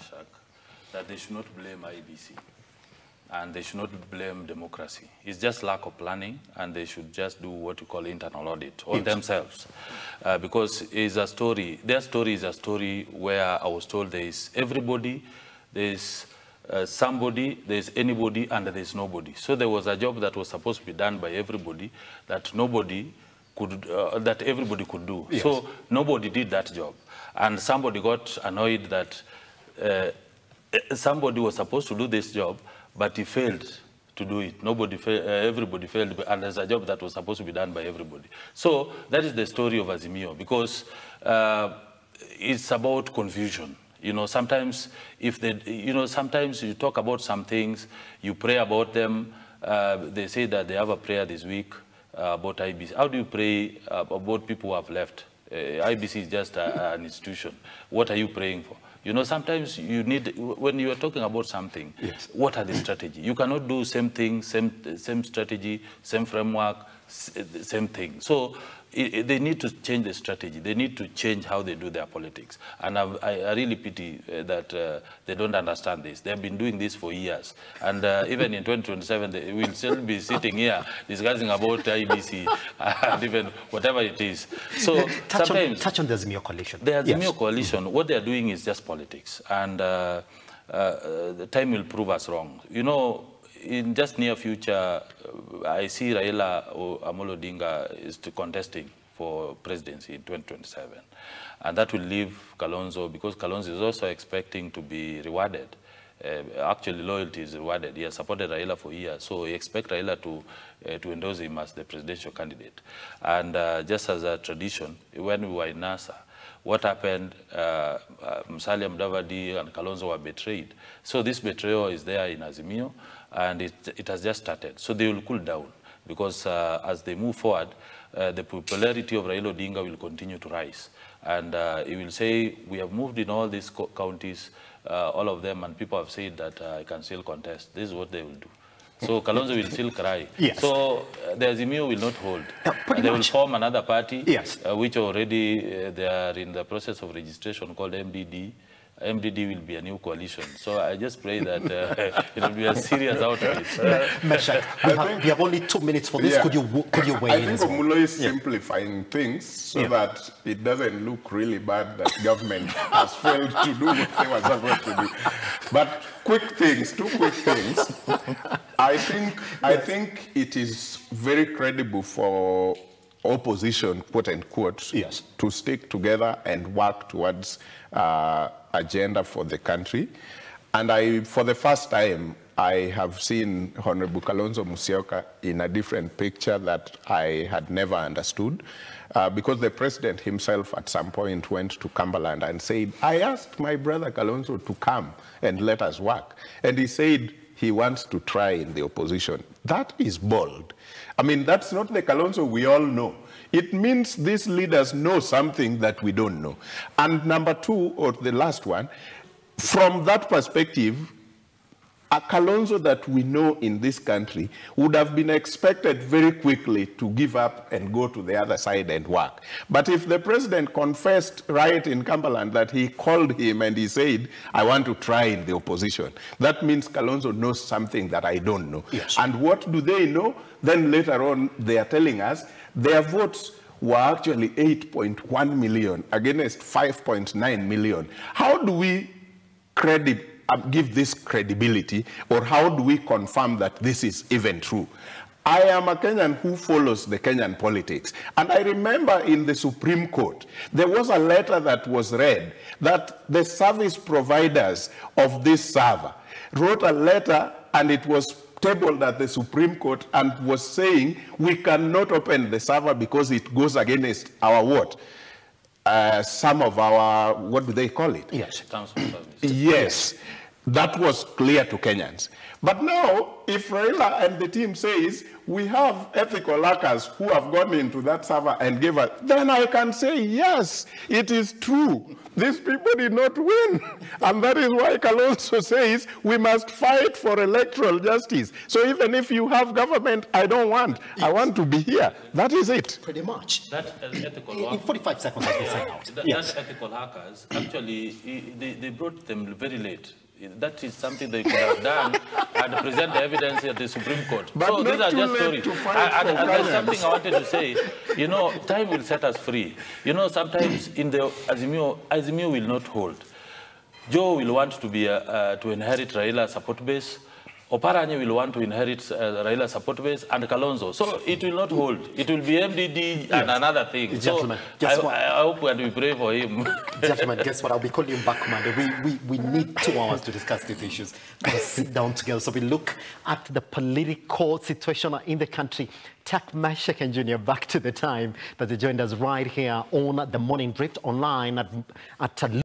Meshach, that they should not blame IBC and they should not blame democracy. It's just lack of planning, and they should just do what you call internal audit on themselves. Because it's a story, their story is a story where I was told there is everybody, there is somebody, there is anybody, and there is nobody. So there was a job that was supposed to be done by everybody that nobody could, that everybody could do. Yes. So nobody did that job. And somebody got annoyed that somebody was supposed to do this job, but he failed to do it. Everybody failed, and there's a job that was supposed to be done by everybody. So that is the story of Azimio, because it's about confusion. You know, sometimes sometimes you talk about some things, you pray about them. They say that they have a prayer this week about IBC. How do you pray about people who have left? IBC is just an institution. What are you praying for? You know, sometimes you need, when you are talking about something, yes, what are the strategy? You cannot do same thing, same strategy, same framework, same thing. So they need to change the strategy. They need to change how they do their politics. And I really pity that they don't understand this. They've been doing this for years. And even in 2027, they will still be sitting here discussing about IBC and even whatever it is. So touch on the Azimio coalition. The Azimio coalition, what they're doing is just politics. And the time will prove us wrong. You know, in just near future, I see Raila Amolo Odinga is contesting for presidency in 2027. And that will leave Kalonzo, because Kalonzo is also expecting to be rewarded. Actually, loyalty is rewarded. He has supported Raila for years, so he expects Raila to endorse him as the presidential candidate. And just as a tradition, when we were in NASA, what happened, Musalia Mudavadi and Kalonzo were betrayed. So this betrayal is there in Azimio, and it has just started. So they will cool down, because as they move forward, the popularity of Raila Odinga will continue to rise. And he will say, we have moved in all these counties, all of them, and people have said that I can still contest. This is what they will do. So Kalonzo will still cry. Yes. So the Azimio will not hold. They will form another party, yes, which already they are in the process of registration, called MDD. MDD will be a new coalition. So I just pray that it will be a serious outreach. Meshach, we have only 2 minutes for this. Yeah. Could you weigh in? I think Omulo is simplifying things so that it doesn't look really bad that government has failed to do what they were supposed to do. But quick things, 2 quick things. I think it is very credible for opposition, quote unquote, yes, to stick together and work towards agenda for the country. And for the first time, I have seen Honorable Kalonzo Musyoka in a different picture that I had never understood, because the president himself at some point went to Cumberland and said, I asked my brother Kalonzo to come and let us work. And he said he wants to try in the opposition. That is bold. I mean, that's not the Kalonzo we all know. It means these leaders know something that we don't know. And number 2, or the last one, from that perspective, a Kalonzo that we know in this country would have been expected very quickly to give up and go to the other side and work. But if the president confessed right in Cumberland that he called him and he said, I want to try in the opposition, that means Kalonzo knows something that I don't know. Yes. And what do they know? Then later on, they are telling us their votes were actually 8.1 million against 5.9 million. How do we give this credibility, or how do we confirm that this is even true? I am a Kenyan who follows the Kenyan politics. And I remember in the Supreme Court, there was a letter that was read that the service providers of this server wrote a letter, and it was tabled at the Supreme Court, and was saying we cannot open the server because it goes against our what? Some of our, what do they call it? Yes. Yes. That was clear to Kenyans. But now, if Raila and the team says, we have ethical hackers who have gone into that server and gave us, then I can say, yes, it is true. These people did not win. And that is why Kalonzo says we must fight for electoral justice. So even if you have government I don't want, yes. I want to be here. That is it. Pretty much. That ethical in 45 seconds, as we sign out. That ethical hackers, actually, they brought them very late. That is something they could have done and present the evidence at the Supreme Court. But so these are just stories. And there's something I wanted to say. You know, time will set us free. You know, sometimes in the Azimio will not hold. Joe will want to be to inherit Raila's support base. Oparanya will want to inherit Raila's support base, and Kalonzo. So it will not hold. It will be MDD and another thing. Gentlemen, so I hope and we pray for him. Gentlemen, guess what? I'll be calling you back, Monday. We need 2 hours to discuss these issues. Let's sit down together. So we look at the political situation in the country. Tak Mashek and Junior, back to the time that they joined us right here on the Morning Drift online at